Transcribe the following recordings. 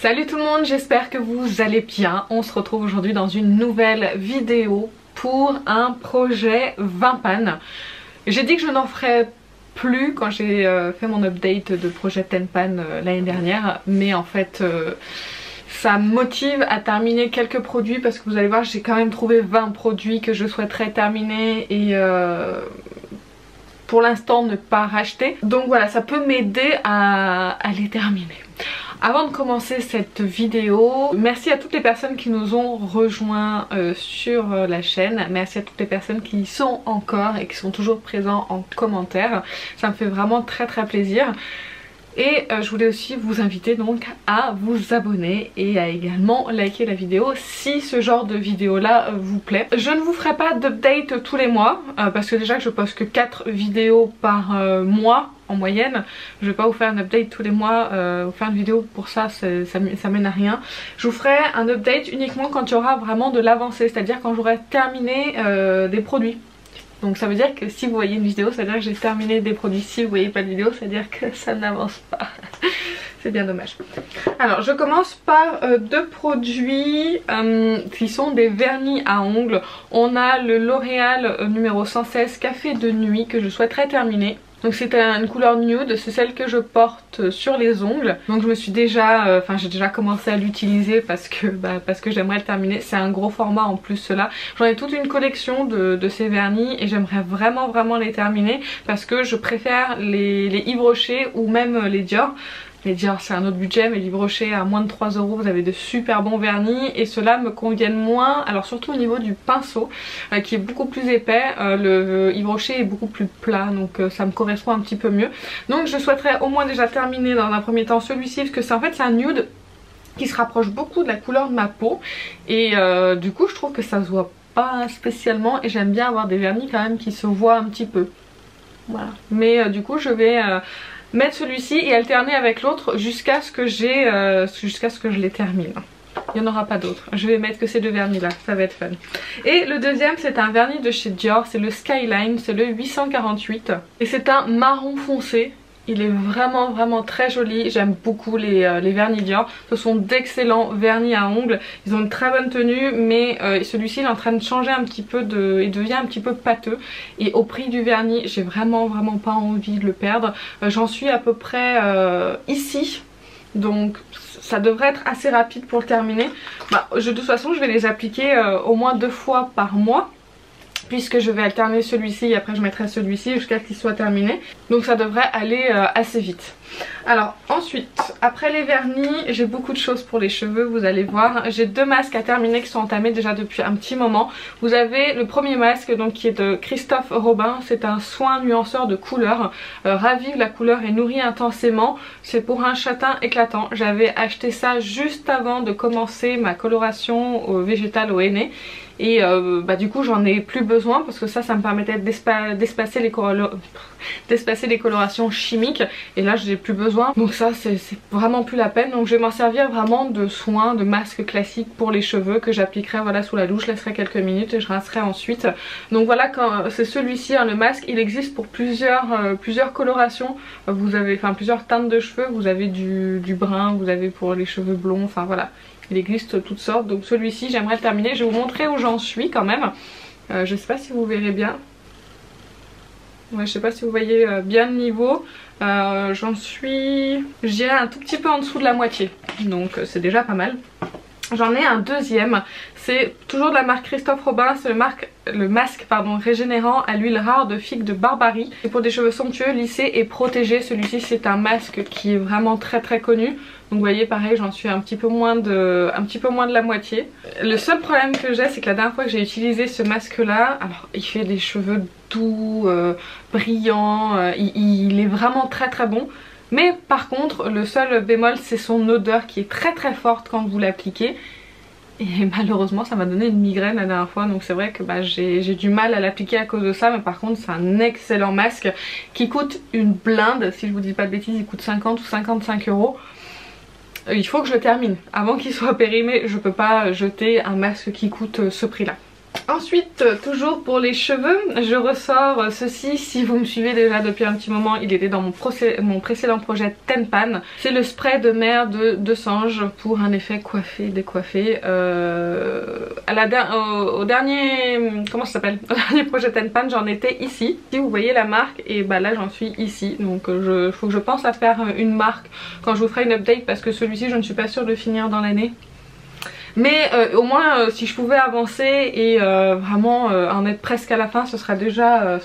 Salut tout le monde, j'espère que vous allez bien. On se retrouve aujourd'hui dans une nouvelle vidéo pour un projet 20 pannes. J'ai dit que je n'en ferais plus quand j'ai fait mon update de projet 10 pannes l'année dernière, mais en fait ça me motive à terminer quelques produits parce que vous allez voir, j'ai quand même trouvé 20 produits que je souhaiterais terminer et pour l'instant ne pas racheter. Donc voilà, ça peut m'aider à les terminer. Avant de commencer cette vidéo, merci à toutes les personnes qui nous ont rejoints sur la chaîne. Merci à toutes les personnes qui y sont encore et qui sont toujours présents en commentaire. Ça me fait vraiment très plaisir. Et je voulais aussi vous inviter donc à vous abonner et à également liker la vidéo si ce genre de vidéo là vous plaît. Je ne vous ferai pas d'update tous les mois parce que déjà que je poste que 4 vidéos par mois en moyenne. Je vais pas vous faire un update tous les mois, vous faire une vidéo pour ça, ça mène à rien. Je vous ferai un update uniquement quand il y aura vraiment de l'avancée, c'est-à-dire quand j'aurai terminé des produits. Donc ça veut dire que si vous voyez une vidéo, ça veut dire que j'ai terminé des produits. Si vous voyez pas de vidéo, ça veut dire que ça n'avance pas. C'est bien dommage. Alors je commence par deux produits qui sont des vernis à ongles. On a le L'Oréal numéro 116 Café de nuit que je souhaiterais terminer. Donc c'est une couleur nude, c'est celle que je porte sur les ongles. Donc je me suis déjà, j'ai déjà commencé à l'utiliser parce que j'aimerais le terminer. C'est un gros format en plus cela. J'en ai toute une collection de ces vernis et j'aimerais vraiment les terminer parce que je préfère les Yves Rocher ou même les Dior. Les Dior c'est un autre budget, mais Yves Rocher à moins de 3 € vous avez de super bons vernis et ceux-là me conviennent moins, alors surtout au niveau du pinceau qui est beaucoup plus épais. Le Yves Rocher est beaucoup plus plat, donc ça me correspond un petit peu mieux. Donc je souhaiterais au moins déjà terminer dans un premier temps celui-ci parce que c'est en fait c'est un nude qui se rapproche beaucoup de la couleur de ma peau et du coup je trouve que ça se voit pas spécialement et j'aime bien avoir des vernis quand même qui se voient un petit peu. Voilà. Mais du coup je vais mettre celui-ci et alterner avec l'autre jusqu'à ce que je les termine. Il n'y en aura pas d'autres. Je vais mettre que ces deux vernis là, ça va être fun. Et le deuxième c'est un vernis de chez Dior, c'est le Skyline, c'est le 848. Et c'est un marron foncé. Il est vraiment très joli, j'aime beaucoup les vernis Dior. Ce sont d'excellents vernis à ongles, ils ont une très bonne tenue mais celui-ci il est en train de changer un petit peu, il devient un petit peu pâteux. Et au prix du vernis, j'ai vraiment pas envie de le perdre. J'en suis à peu près ici, donc ça devrait être assez rapide pour le terminer. De toute façon je vais les appliquer au moins 2 fois par mois, puisque je vais alterner celui-ci et après je mettrai celui-ci jusqu'à qu'il soit terminé. Donc ça devrait aller assez vite. Alors ensuite, après les vernis, j'ai beaucoup de choses pour les cheveux, vous allez voir. J'ai 2 masques à terminer qui sont entamés déjà depuis un petit moment. Vous avez le premier masque donc qui est de Christophe Robin. C'est un soin nuanceur de couleur. Ravive la couleur et nourrit intensément. C'est pour un châtain éclatant. J'avais acheté ça juste avant de commencer ma coloration végétale au henné. Et du coup j'en ai plus besoin parce que ça me permettait d'espacer les colorations chimiques. Et là j'ai plus besoin, donc ça c'est vraiment plus la peine. Donc je vais m'en servir vraiment de soin, de masque classique pour les cheveux que j'appliquerai voilà sous la douche, je laisserai quelques minutes et je rincerai ensuite. Donc voilà, quand c'est celui-ci le masque, il existe pour plusieurs colorations. Vous avez plusieurs teintes de cheveux, vous avez du brun, vous avez pour les cheveux blonds, enfin voilà. Il existe toutes sortes, donc celui-ci j'aimerais le terminer. Je vais vous montrer où j'en suis quand même. Je sais pas si vous verrez bien. Ouais, je sais pas si vous voyez bien le niveau. J'en suis, je dirais, un tout petit peu en dessous de la moitié. Donc c'est déjà pas mal. J'en ai un deuxième, c'est toujours de la marque Christophe Robin, c'est le masque régénérant à l'huile rare de figue de Barbarie. Et pour des cheveux somptueux, lissés et protégés, celui-ci c'est un masque qui est vraiment très connu. Donc vous voyez pareil, j'en suis un petit peu moins de la moitié. Le seul problème que j'ai, c'est que la dernière fois que j'ai utilisé ce masque là, alors il fait des cheveux doux, brillants, il est vraiment très bon. Mais par contre le seul bémol c'est son odeur qui est très forte quand vous l'appliquez. Et malheureusement ça m'a donné une migraine la dernière fois, donc c'est vrai que j'ai du mal à l'appliquer à cause de ça. Mais par contre c'est un excellent masque qui coûte une blinde, si je vous dis pas de bêtises il coûte 50 ou 55 €. Il faut que je le termine avant qu'il soit périmé, je peux pas jeter un masque qui coûte ce prix là. Ensuite, toujours pour les cheveux, je ressors ceci. Si vous me suivez déjà depuis un petit moment, il était dans mon précédent projet Tenpan. C'est le spray de mer de Sange pour un effet coiffé, décoiffé. Au dernier, comment ça s'appelle, au dernier projet Tenpan, j'en étais ici. Si vous voyez la marque, et bah là j'en suis ici. Donc faut que je pense à faire une marque quand je vous ferai une update, parce que celui-ci je ne suis pas sûre de finir dans l'année. Mais au moins si je pouvais avancer et vraiment en être presque à la fin, ce sera déjà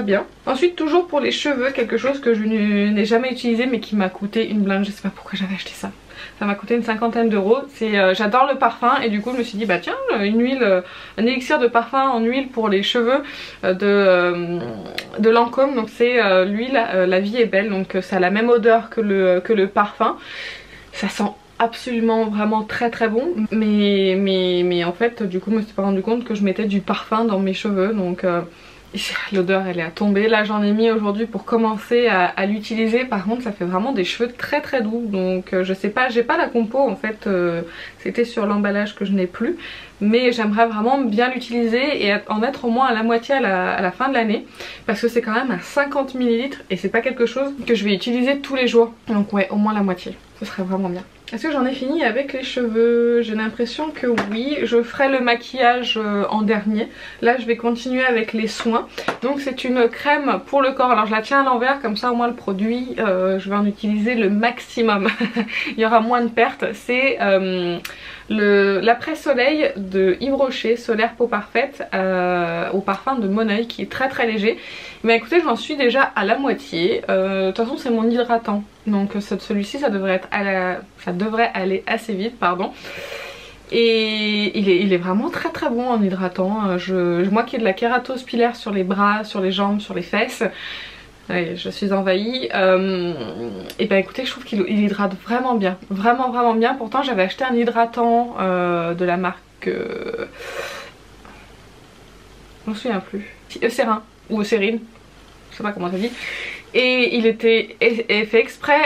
bien. Ensuite, toujours pour les cheveux, quelque chose que je n'ai jamais utilisé mais qui m'a coûté une blinde. Je sais pas pourquoi j'avais acheté ça. Ça m'a coûté une cinquantaine d'euros. J'adore le parfum et du coup je me suis dit bah tiens, une huile, un élixir de parfum en huile pour les cheveux de Lancôme. Donc c'est l'huile La Vie est Belle, donc ça a la même odeur que le parfum. Ça sent absolument vraiment très très bon, mais en fait du coup je me suis pas rendu compte que je mettais du parfum dans mes cheveux, donc l'odeur elle est à tomber. Là j'en ai mis aujourd'hui pour commencer à l'utiliser. Par contre ça fait vraiment des cheveux très très doux, donc je sais pas, j'ai pas la compo en fait, c'était sur l'emballage que je n'ai plus, mais j'aimerais vraiment bien l'utiliser et en être au moins à la moitié à la fin de l'année, parce que c'est quand même à 50 ml et c'est pas quelque chose que je vais utiliser tous les jours, donc ouais, au moins la moitié, ce serait vraiment bien. Est-ce que j'en ai fini avec les cheveux? J'ai l'impression que oui. Je ferai le maquillage en dernier. Là je vais continuer avec les soins. Donc c'est une crème pour le corps. Alors je la tiens à l'envers, comme ça au moins le produit je vais en utiliser le maximum. Il y aura moins de pertes. C'est l'après-soleil de Yves Rocher, Solaire Peau Parfaite, au parfum de Moneuil, qui est très très léger. Mais écoutez, j'en suis déjà à la moitié. De toute façon c'est mon hydratant. Donc celui-ci ça devrait aller assez vite, pardon. Et il est vraiment très très bon en hydratant. Moi qui ai de la kératose pilaire sur les bras, sur les jambes, sur les fesses, ouais, je suis envahie. Et ben écoutez, je trouve qu'il hydrate vraiment bien. Vraiment vraiment bien. Pourtant j'avais acheté un hydratant de la marque... je m'en souviens plus. Eucérin ou Eucérine, je sais pas comment ça dit. Et il était fait exprès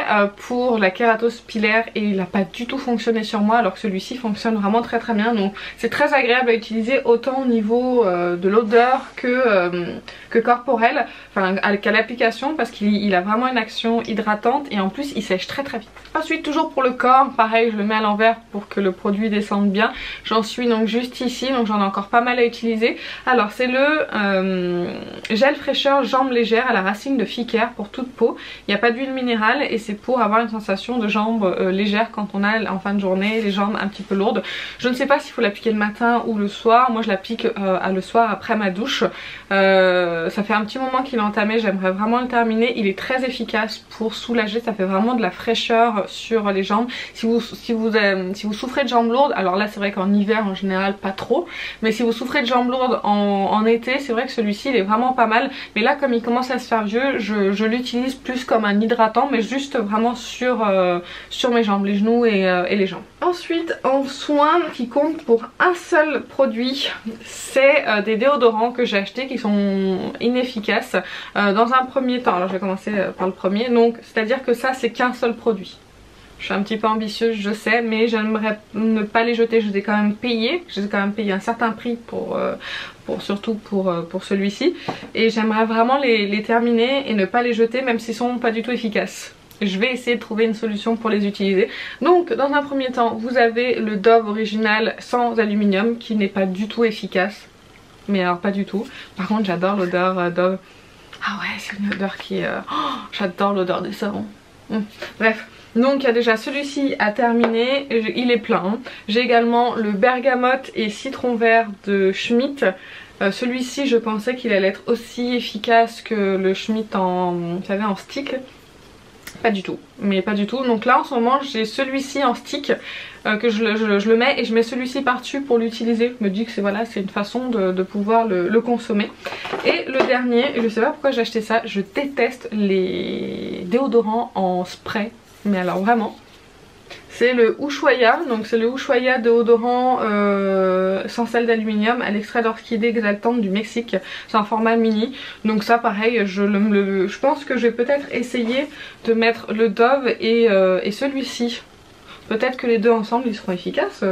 pour la kératose pilaire et il n'a pas du tout fonctionné sur moi, alors que celui-ci fonctionne vraiment très très bien. Donc c'est très agréable à utiliser, autant au niveau de l'odeur que corporelle, enfin qu'à l'application, parce qu'il a vraiment une action hydratante et en plus il sèche très très vite. Ensuite, toujours pour le corps, pareil, je le mets à l'envers pour que le produit descende bien. J'en suis donc juste ici, donc j'en ai encore pas mal à utiliser. Alors c'est le gel fraîcheur jambes légères à la racine de Ficaire pour toute peau. Il n'y a pas d'huile minérale et c'est pour avoir une sensation de jambes légères quand on a en fin de journée les jambes un petit peu lourdes. Je ne sais pas s'il faut l'appliquer le matin ou le soir. Moi je l'applique le soir après ma douche. Ça fait un petit moment qu'il est entamé, j'aimerais vraiment le terminer. Il est très efficace pour soulager, ça fait vraiment de la fraîcheur sur les jambes. Si vous souffrez de jambes lourdes, alors là c'est vrai qu'en hiver en général pas trop, mais si vous souffrez de jambes lourdes en été, c'est vrai que celui-ci il est vraiment pas mal. Mais là comme il commence à se faire vieux, je l'utilise plus comme un hydratant, mais juste vraiment sur mes jambes, les genoux et les jambes. Ensuite, en soins qui comptent pour un seul produit, c'est des déodorants que j'ai achetés qui sont inefficaces. Dans un premier temps, alors je vais commencer par le premier, donc c'est à dire que ça c'est qu'un seul produit. Je suis un petit peu ambitieuse, je sais, mais j'aimerais ne pas les jeter. Je les ai quand même payés. Je les ai quand même payé un certain prix surtout pour celui-ci. Et j'aimerais vraiment les terminer et ne pas les jeter, même s'ils sont pas du tout efficaces. Je vais essayer de trouver une solution pour les utiliser. Donc dans un premier temps, vous avez le Dove original sans aluminium qui n'est pas du tout efficace. Mais alors pas du tout. Par contre j'adore l'odeur Dove. Ah ouais, c'est une odeur qui est... j'adore l'odeur des savons. Bref. Donc il y a déjà celui-ci à terminer, il est plein. Hein. J'ai également le bergamote et citron vert de Schmitt. Celui-ci je pensais qu'il allait être aussi efficace que le Schmitt vous savez, en stick. Pas du tout, mais pas du tout. Donc là en ce moment j'ai celui-ci en stick que je le mets et je mets celui-ci par dessus pour l'utiliser. Je me dis que c'est une façon de pouvoir le consommer. Et le dernier, je sais pas pourquoi j'ai acheté ça, je déteste les déodorants en spray. Mais alors vraiment, c'est le Ushuaïa, donc c'est le Ushuaïa déodorant sans sel d'aluminium à l'extrait d'orchidée exaltante du Mexique. C'est un format mini, donc ça pareil, je pense que je vais peut-être essayer de mettre le Dove et celui-ci. Peut-être que les deux ensemble ils seront efficaces.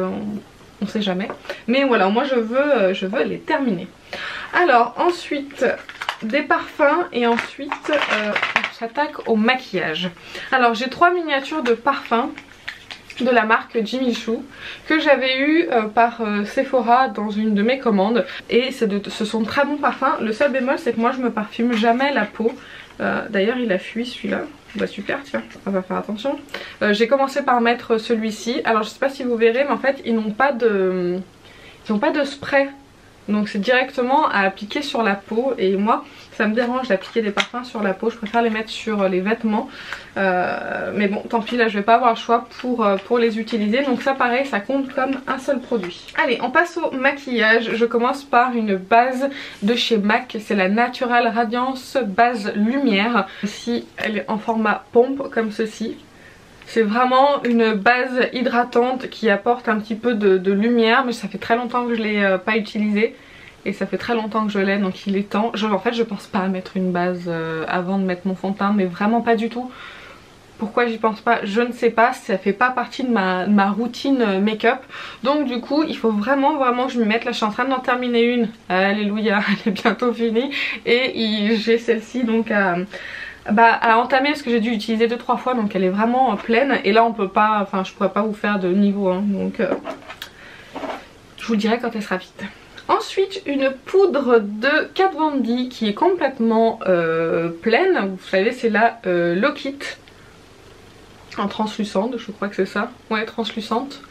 on sait jamais. Mais voilà, moi je veux les terminer. Alors ensuite des parfums et ensuite on s'attaque au maquillage. Alors j'ai 3 miniatures de parfums de la marque Jimmy Choo que j'avais eu par Sephora dans une de mes commandes, et ce sont de très bons parfums. Le seul bémol c'est que moi je me parfume jamais la peau. D'ailleurs il a fui celui-là. Bah super, tiens, on va faire attention. J'ai commencé par mettre celui-ci. Alors je sais pas si vous verrez, mais en fait ils n'ont pas de spray. Donc c'est directement à appliquer sur la peau, et moi ça me dérange d'appliquer des parfums sur la peau, je préfère les mettre sur les vêtements. Mais bon tant pis, là je vais pas avoir le choix pour les utiliser. Donc ça pareil, ça compte comme un seul produit. Allez, on passe au maquillage. Je commence par une base de chez MAC, c'est la Natural Radiance Base Lumière. Ici elle est en format pompe comme ceci. C'est vraiment une base hydratante qui apporte un petit peu de lumière, mais ça fait très longtemps que je l'ai pas utilisée. Et ça fait très longtemps que je l'ai, donc il est temps. En fait je pense pas à mettre une base avant de mettre mon fond de teint, mais vraiment pas du tout. Pourquoi j'y pense pas, je ne sais pas, ça fait pas partie de ma routine make-up. Donc du coup il faut vraiment que je m'y mette. Là je suis en train d'en terminer une, alléluia, elle est bientôt finie. Et j'ai celle-ci donc à entamer parce que j'ai dû utiliser 2-3 fois, donc elle est vraiment pleine. Et là on peut pas, enfin je pourrais pas vous faire de niveau hein, donc je vous le dirai quand elle sera vide. Ensuite une poudre de Kat Von D qui est complètement pleine. Vous savez c'est la Lock It en translucente, je crois que c'est ça, ouais translucente.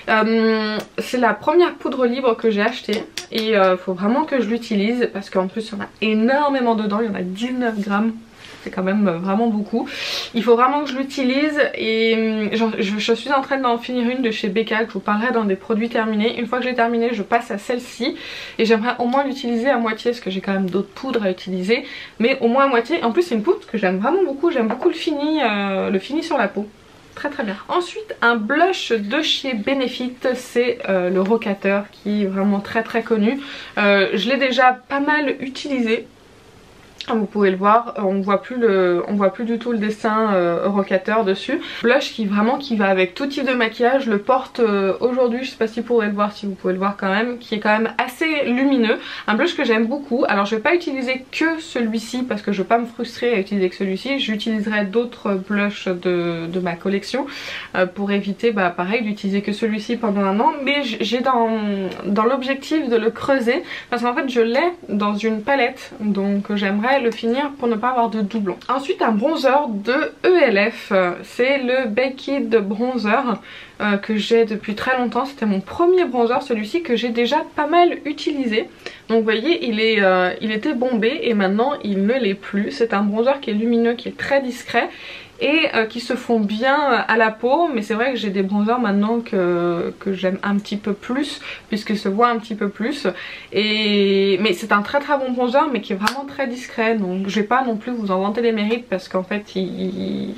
C'est la première poudre libre que j'ai achetée, et faut vraiment que je l'utilise parce qu'en plus il y en a énormément dedans, il y en a 19 grammes. C'est quand même vraiment beaucoup. Il faut vraiment que je l'utilise, et je suis en train d'en finir une de chez Becca que je vous parlerai dans des produits terminés. Une fois que j'ai terminé je passe à celle-ci, et j'aimerais au moins l'utiliser à moitié parce que j'ai quand même d'autres poudres à utiliser, mais au moins à moitié. En plus c'est une poudre que j'aime vraiment beaucoup, j'aime beaucoup le fini sur la peau. Très très bien. Ensuite un blush de chez Benefit, c'est le Rocateur qui est vraiment très très connu. Je l'ai déjà pas mal utilisé. Vous pouvez le voir, on voit plus du tout le dessin Rocateur dessus. Blush qui va avec tout type de maquillage. Je le porte aujourd'hui, je sais pas si vous pourrez le voir, si vous pouvez le voir quand même, qui est quand même assez lumineux. Un blush que j'aime beaucoup. Alors je vais pas utiliser que celui-ci parce que je veux pas me frustrer à utiliser que celui-ci. J'utiliserai d'autres blushs de ma collection pour éviter pareil d'utiliser que celui-ci pendant un an. Mais j'ai dans l'objectif de le creuser parce qu'en fait je l'ai dans une palette, donc j'aimerais le finir pour ne pas avoir de doublons. Ensuite un bronzer de ELF, c'est le Baked Bronzer que j'ai depuis très longtemps. C'était mon premier bronzer, celui-ci, que j'ai déjà pas mal utilisé. Donc vous voyez il était bombé et maintenant il ne l'est plus. C'est un bronzer qui est lumineux, qui est très discret et qui se font bien à la peau. Mais c'est vrai que j'ai des bronzers maintenant que j'aime un petit peu plus puisqu'ils se voient un petit peu plus. Mais c'est un très très bon bronzer, mais qui est vraiment très discret. Donc je vais pas non plus vous en vanter les mérites parce qu'en fait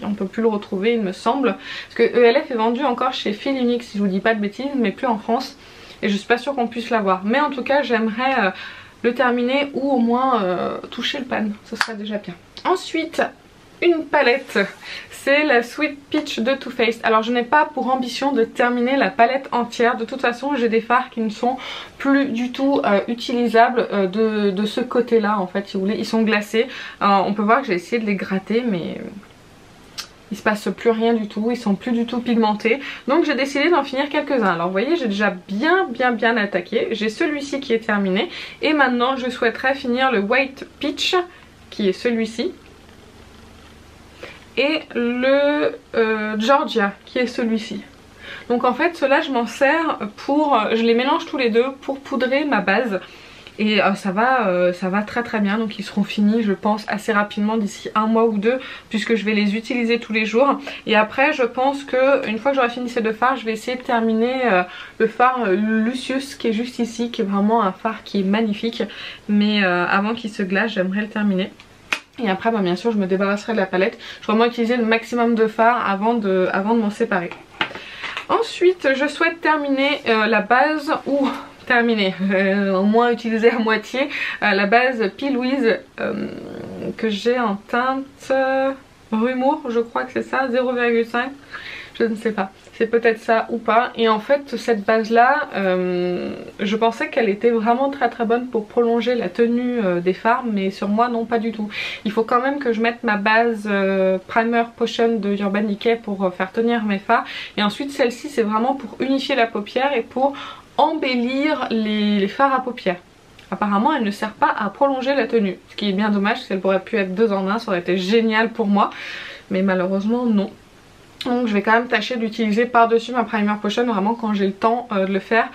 on peut plus le retrouver il me semble. Parce que ELF est vendu encore chez Fil Unique si je vous dis pas de bêtises, mais plus en France. Et je suis pas sûre qu'on puisse l'avoir. Mais en tout cas j'aimerais le terminer ou au moins toucher le pan. Ce serait déjà bien. Ensuite une palette, c'est la Sweet Peach de Too Faced. Alors je n'ai pas pour ambition de terminer la palette entière. De toute façon j'ai des fards qui ne sont plus du tout utilisables de ce côté là en fait si vous voulez. Ils sont glacés. On peut voir que j'ai essayé de les gratter mais il se passe plus rien du tout, ils sont plus du tout pigmentés. Donc j'ai décidé d'en finir quelques-uns. Alors vous voyez j'ai déjà bien attaqué. J'ai celui-ci qui est terminé. Et maintenant je souhaiterais finir le White Peach qui est celui-ci. Et le Georgia qui est celui-ci. Donc en fait ceux-là je m'en sers je les mélange tous les deux pour poudrer ma base. Et ça va très très bien. Donc ils seront finis je pense assez rapidement, d'ici un mois ou deux, puisque je vais les utiliser tous les jours. Et après je pense que une fois que j'aurai fini ces deux fards, je vais essayer de terminer le fard Lucius qui est juste ici, qui est vraiment un fard qui est magnifique. Mais avant qu'il se glace j'aimerais le terminer. Et après bien sûr je me débarrasserai de la palette. Je vais vraiment utiliser le maximum de fard avant de m'en séparer. Ensuite je souhaite terminer la base, ou terminer, au moins utiliser à moitié la base P. Louise que j'ai en teinte Rumour, je crois que c'est ça, 0,5. Je ne sais pas, c'est peut-être ça ou pas. Et en fait cette base là, je pensais qu'elle était vraiment très très bonne pour prolonger la tenue des fards, mais sur moi non, pas du tout. Il faut quand même que je mette ma base Primer Potion de Urban Decay pour faire tenir mes fards. Et ensuite celle-ci c'est vraiment pour unifier la paupière et pour embellir les fards à paupières. Apparemment elle ne sert pas à prolonger la tenue, ce qui est bien dommage parce qu'elle pourrait pu être 2 en 1, ça aurait été génial pour moi, mais malheureusement non. Donc je vais quand même tâcher d'utiliser par-dessus ma Primer Potion vraiment quand j'ai le temps de le faire.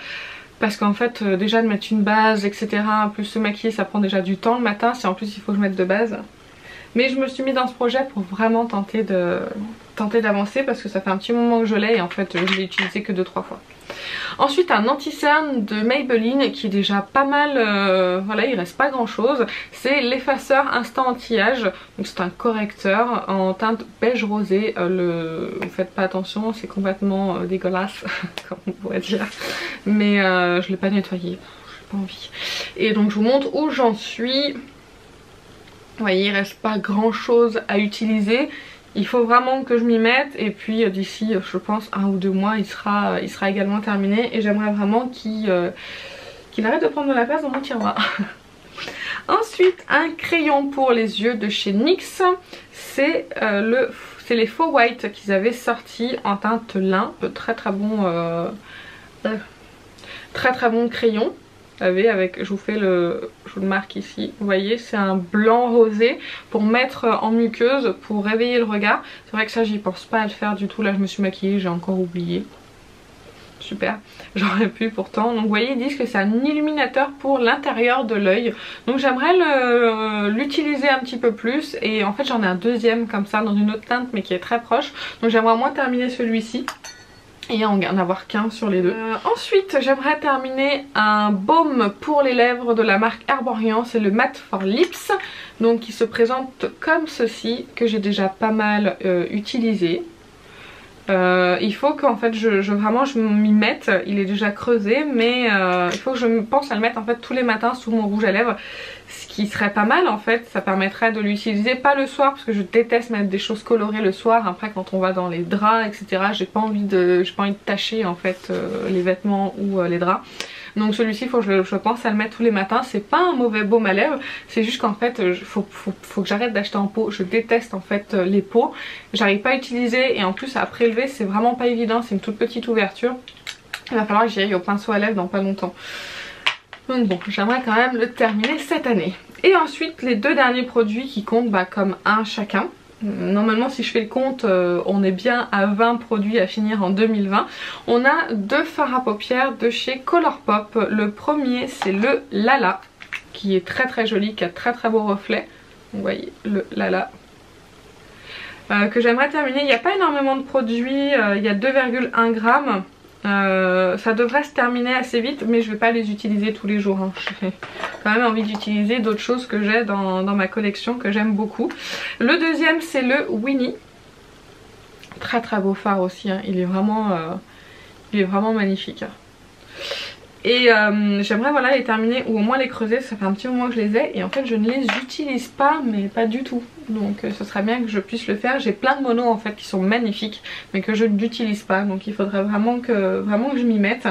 Parce qu'en fait déjà de mettre une base etc, plus se maquiller ça prend déjà du temps le matin, si en plus il faut que je mette de base. Mais je me suis mis dans ce projet pour vraiment tenter d'avancer parce que ça fait un petit moment que je l'ai et en fait je l'ai utilisé que 2-3 fois. Ensuite un anti-cerne de Maybelline qui est déjà pas mal, voilà il reste pas grand chose. C'est l'effaceur instant anti-âge, donc c'est un correcteur en teinte beige rosé. Vous faites pas attention, c'est complètement dégueulasse comme on pourrait dire. Mais je l'ai pas nettoyé, j'ai pas envie. Et donc je vous montre où j'en suis. Vous voyez il reste pas grand chose à utiliser. Il faut vraiment que je m'y mette et puis d'ici je pense 1 ou 2 mois il sera également terminé. Et j'aimerais vraiment qu'il arrête de prendre de la place dans mon tiroir. Ensuite un crayon pour les yeux de chez NYX. C'est les Faux White qu'ils avaient sorti en teinte lin. Très très bon crayon. Avec, je vous le marque ici, vous voyez c'est un blanc rosé pour mettre en muqueuse pour réveiller le regard. C'est vrai que ça j'y pense pas à le faire du tout, là je me suis maquillée, j'ai encore oublié. Super, j'aurais pu pourtant. Donc vous voyez ils disent que c'est un illuminateur pour l'intérieur de l'œil. Donc j'aimerais l'utiliser un petit peu plus et en fait j'en ai un deuxième comme ça dans une autre teinte mais qui est très proche. Donc j'aimerais au moins terminer celui-ci et en avoir qu'un sur les deux. Ensuite j'aimerais terminer un baume pour les lèvres de la marque Herborian, c'est le Matte for Lips, donc qui se présente comme ceci, que j'ai déjà pas mal utilisé. Il faut qu'en fait vraiment je m'y mette, il est déjà creusé mais il faut que je pense à le mettre en fait tous les matins sous mon rouge à lèvres. Ce qui serait pas mal en fait, ça permettrait de l'utiliser pas le soir parce que je déteste mettre des choses colorées le soir. Après quand on va dans les draps etc, j'ai pas envie de tacher en fait les vêtements ou les draps. Donc celui-ci il faut que je pense à le mettre tous les matins. C'est pas un mauvais baume à lèvres, c'est juste qu'en fait faut que j'arrête d'acheter en pot. Je déteste en fait les pots, j'arrive pas à utiliser et en plus à prélever c'est vraiment pas évident, c'est une toute petite ouverture. Il va falloir que j'y aille au pinceau à lèvres dans pas longtemps. Donc bon, j'aimerais quand même le terminer cette année. Et ensuite les 2 derniers produits qui comptent comme un chacun. Normalement si je fais le compte on est bien à 20 produits à finir en 2020. On a 2 fards à paupières de chez Colourpop. Le premier c'est le Lala qui est très très joli, qui a très très beau reflet. Vous voyez le Lala. Que j'aimerais terminer. Il n'y a pas énormément de produits, il y a 2,1 grammes. Ça devrait se terminer assez vite mais je vais pas les utiliser tous les jours hein. J'ai quand même envie d'utiliser d'autres choses que j'ai dans ma collection que j'aime beaucoup. Le deuxième c'est le Winnie, très très beau fard aussi hein. Il est vraiment magnifique. Et j'aimerais voilà les terminer ou au moins les creuser, ça fait un petit moment que je les ai et en fait je ne les utilise pas mais pas du tout. Donc ce serait bien que je puisse le faire. J'ai plein de monos en fait qui sont magnifiques mais que je n'utilise pas, donc il faudrait vraiment que je m'y mette.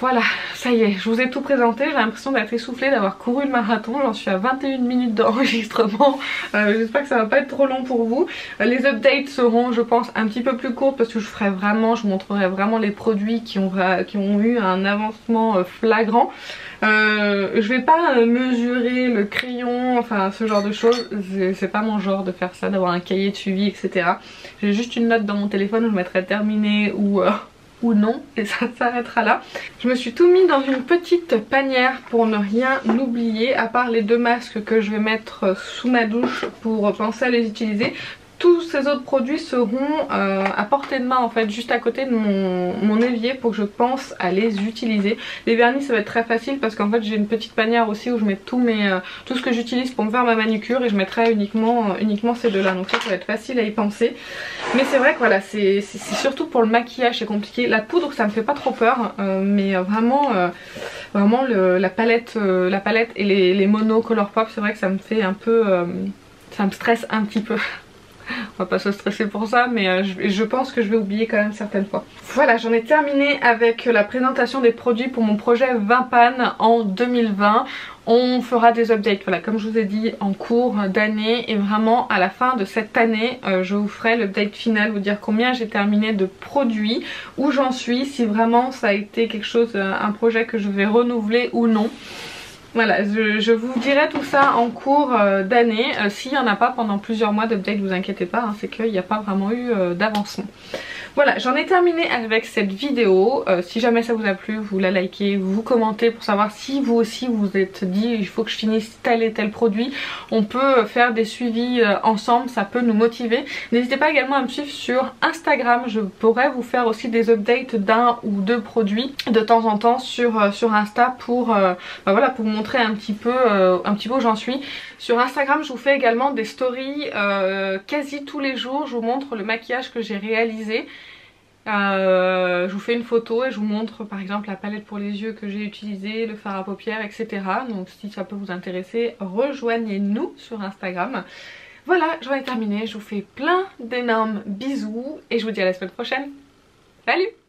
Voilà, ça y est, je vous ai tout présenté, j'ai l'impression d'être essoufflée, d'avoir couru le marathon, j'en suis à 21 minutes d'enregistrement, j'espère que ça va pas être trop long pour vous. Les updates seront je pense un petit peu plus courtes parce que je montrerai vraiment les produits qui ont eu un avancement flagrant. Je vais pas mesurer le crayon, enfin ce genre de choses, c'est pas mon genre de faire ça, d'avoir un cahier de suivi etc. J'ai juste une note dans mon téléphone où je mettrai terminé ou non et ça s'arrêtera là. Je me suis tout mis dans une petite panière pour ne rien oublier à part les 2 masques que je vais mettre sous ma douche pour penser à les utiliser. Tous ces autres produits seront à portée de main en fait, juste à côté de mon évier pour que je pense à les utiliser. Les vernis ça va être très facile parce qu'en fait j'ai une petite panière aussi où je mets tout ce que j'utilise pour me faire ma manucure et je mettrai uniquement ces 2 là, donc ça va être facile à y penser. Mais c'est vrai que voilà, c'est surtout pour le maquillage c'est compliqué. La poudre ça me fait pas trop peur mais vraiment la palette et les monos Colourpop c'est vrai que ça me fait un peu ça me stresse un petit peu. On va pas se stresser pour ça, mais je pense que je vais oublier quand même certaines fois. Voilà, j'en ai terminé avec la présentation des produits pour mon projet 20 pannes en 2020. On fera des updates, voilà, comme je vous ai dit, en cours d'année, et vraiment à la fin de cette année je vous ferai l'update final, vous dire combien j'ai terminé de produits, où j'en suis, si vraiment ça a été quelque chose, un projet que je vais renouveler ou non. Voilà, je vous dirai tout ça en cours d'année. S'il n'y en a pas pendant plusieurs mois d'update, vous inquiétez pas, hein, c'est qu'il n'y a pas vraiment eu d'avancement. Voilà, j'en ai terminé avec cette vidéo. Si jamais ça vous a plu, vous la likez, vous commentez pour savoir si vous aussi vous vous êtes dit il faut que je finisse tel et tel produit. On peut faire des suivis ensemble, ça peut nous motiver. N'hésitez pas également à me suivre sur Instagram, je pourrais vous faire aussi des updates d'un ou deux produits de temps en temps sur Insta pour, voilà, pour vous montrer un petit peu où j'en suis. Sur Instagram je vous fais également des stories quasi tous les jours, je vous montre le maquillage que j'ai réalisé. Je vous fais une photo et je vous montre par exemple la palette pour les yeux que j'ai utilisée, le fard à paupières, etc. Donc si ça peut vous intéresser, rejoignez-nous sur Instagram. Voilà, j'en ai terminé, je vous fais plein d'énormes bisous et je vous dis à la semaine prochaine. Salut!